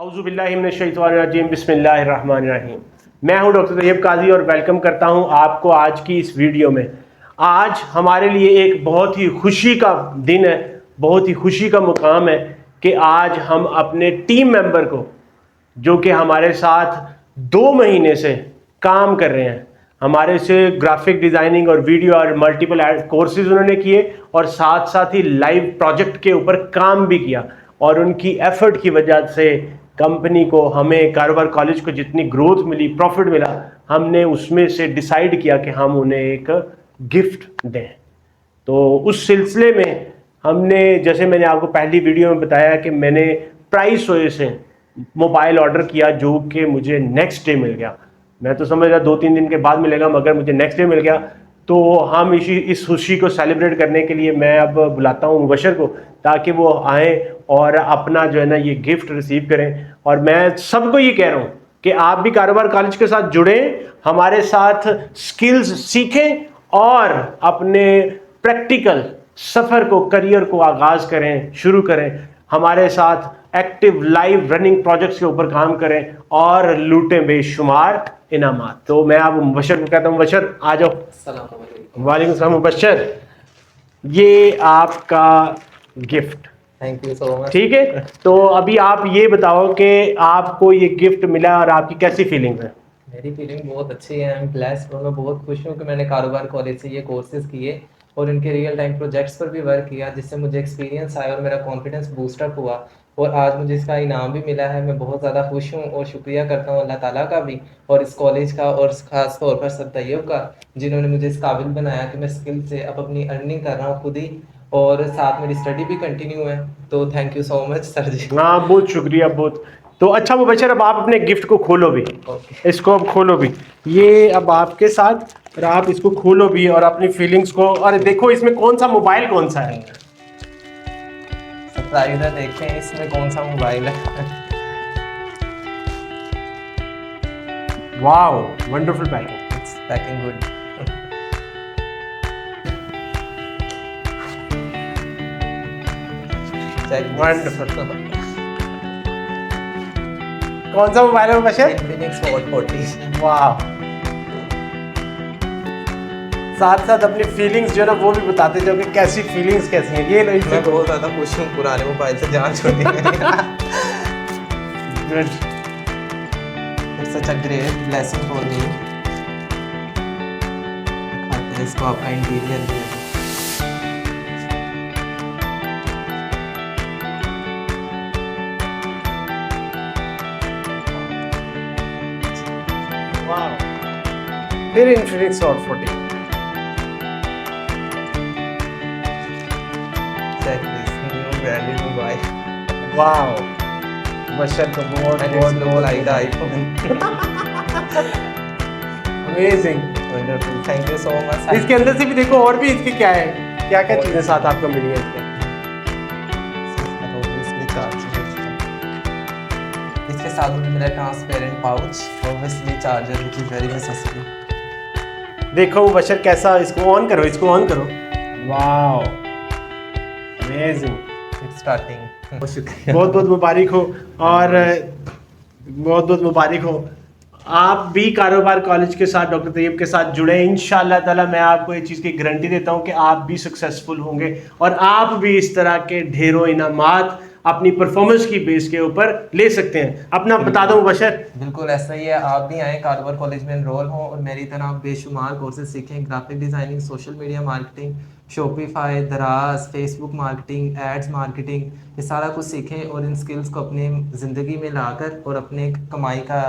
औज़ुबिल्लाहि मिनश्शैतानिर्रजीम बिस्मिल्लाहिर्रहमानिर्रहीम। मैं हूं डॉक्टर तैयब काजी और वेलकम करता हूं आपको आज की इस वीडियो में। आज हमारे लिए एक बहुत ही खुशी का दिन है, बहुत ही खुशी का मुकाम है कि आज हम अपने टीम मेंबर को, जो कि हमारे साथ 2 महीने से काम कर रहे हैं, हमारे से ग्राफिक डिज़ाइनिंग और वीडियो और मल्टीपल कोर्सेज उन्होंने किए और साथ साथ ही लाइव प्रोजेक्ट के ऊपर काम भी किया, और उनकी एफर्ट की वजह से कंपनी को, हमें कारोबार कॉलेज को जितनी ग्रोथ मिली, प्रॉफिट मिला, हमने उसमें से डिसाइड किया कि हम उन्हें एक गिफ्ट दें। तो उस सिलसिले में हमने, जैसे मैंने आपको पहली वीडियो में बताया कि मैंने प्राइस ओए से मोबाइल ऑर्डर किया, जो कि मुझे नेक्स्ट डे मिल गया। मैं तो समझ रहा 2-3 दिन के बाद मिलेगा, मगर मुझे नेक्स्ट डे मिल गया। तो हम इस खुशी को सेलिब्रेट करने के लिए मैं अब बुलाता हूँ मुबशर को, ताकि वो आएँ और अपना जो है ना ये गिफ्ट रिसीव करें। और मैं सबको ये कह रहा हूँ कि आप भी कारोबार कॉलेज के साथ जुड़ें, हमारे साथ स्किल्स सीखें और अपने प्रैक्टिकल सफ़र को, करियर को आगाज़ करें, शुरू करें। हमारे साथ एक्टिव लाइव रनिंग प्रोजेक्ट्स के ऊपर काम करें और लूटें बेशुमार इनामात। तो मैं अब मुबशर को कहता हूँ, मुबशर आ जाओ। वालेकुम सलाम मुबशर, ये आपका gift. Thank you so much. ठीक है, तो अभी आप ये बताओ कि आपको ये गिफ्ट मिला और आपकी कैसी फीलिंग्स है? मेरी फीलिंग बहुत अच्छी है, आई एम ब्लेस्ड और मैं बहुत खुश हूँ कि मैंने कारोबार कॉलेज से ये कोर्सेज किए और इनके रियल टाइम प्रोजेक्ट्स पर भी वर्क किया, जिससे मुझे एक्सपीरियंस आया और मेरा कॉन्फिडेंस बूस्टअप हुआ और आज मुझे इसका इनाम भी मिला है। मैं बहुत ज़्यादा खुश हूँ और शुक्रिया करता हूँ अल्लाह ताला का भी और इस कॉलेज का और ख़ास तौर पर सर तैयब का, जिन्होंने मुझे इस काबिल बनाया कि मैं स्किल से अब अपनी अर्निंग कर रहा हूँ खुद ही और साथ मेरी स्टडी भी कंटिन्यू है। तो thank you so much sir ji. हाँ, बहुत शुक्रिया, बहुत। तो अच्छा मुबशर, अब आप अपने गिफ्ट को खोलो भी। इसको अब खोलो भी, ये अब आपके साथ, और आप इसको खोलो भी और अपनी फीलिंग्स को, और देखो इसमें कौन सा मोबाइल कौन सा है। सरप्राइज है, देखें इसमें कौन सा मोबाइल है। Wow, wonderful packing. It's packing good. Wonderful. कौन सा मोबाइल है मुबशर? Infinix hot 40। वाह। साथ साथ अपनी फीलिंग्स जो है ना वो भी बताते जाओ कि कैसी फीलिंग्स कैसी हैं। ये लो, मैं बहुत ज़्यादा खुश हूँ पुराने मोबाइल से जान छोड़ दी मैंने। Good. It's such a great blessing for me। दिखाते हैं इसको, आपका इंटीरियर भी है। वाह, फिर Infinix hot 40। Check this new branded mobile वाह, मुबशर को बहुत and बहुत it's look like the iPhone। Amazing. Wonderful, thank you so much। इसके अंदर से भी देखो, और भी इसके क्या है, क्या क्या चीजें साथ आपको मिली है इसके। इसके साथ मुझे मिला transparent pouch, obviously charger which is very necessary. देखो मुबशर कैसा, इसको ऑन करो, इसको ऑन करो। Wow, amazing. It's starting. बहुत शुक्रिया। बहुत बहुत मुबारक हो, और बहुत बहुत मुबारक हो। आप भी कारोबार कॉलेज के साथ, डॉक्टर तैयब के साथ जुड़े, इंशाअल्लाह ताला मैं आपको एक चीज़ की गारंटी देता हूँ कि आप भी सक्सेसफुल होंगे और आप भी इस तरह के ढेरों इनामात अपनी परफॉर्मेंस की बेस के ऊपर ले सकते हैं। अपना बता दो मुबशर। बिल्कुल ऐसा ही है, आप भी आएँ कारोबार कॉलेज में एनरोल हों और मेरी तरह बेशुमार कोर्सेज सीखें, graphic designing, social media marketing, Shopify, दराज, फेसबुक मार्केटिंग, एड्स मार्केटिंग, ये सारा कुछ सीखें और इन स्किल्स को अपनी ज़िंदगी में लाकर और अपने कमाई का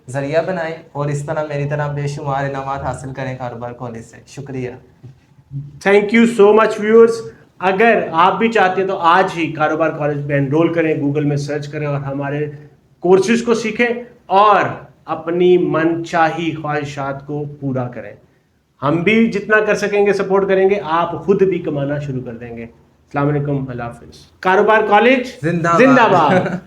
ज़रिया बनाएं और इस तरह मेरी तरह बेशुमार इनामात हासिल करें कारोबार कॉलेज से। शुक्रिया। Thank you so much viewers. अगर आप भी चाहते हैं तो आज ही कारोबार कॉलेज में एनरोल करें, गूगल में सर्च करें और हमारे कोर्सेज को सीखें और अपनी मनचाही ख्वाहिशात को पूरा करें। हम भी जितना कर सकेंगे सपोर्ट करेंगे, आप खुद भी कमाना शुरू कर देंगे। अस्सलाम वालेकुम, अल्लाह हाफिज़। कारोबार कॉलेज जिंदाबाद। जिंदाबाद।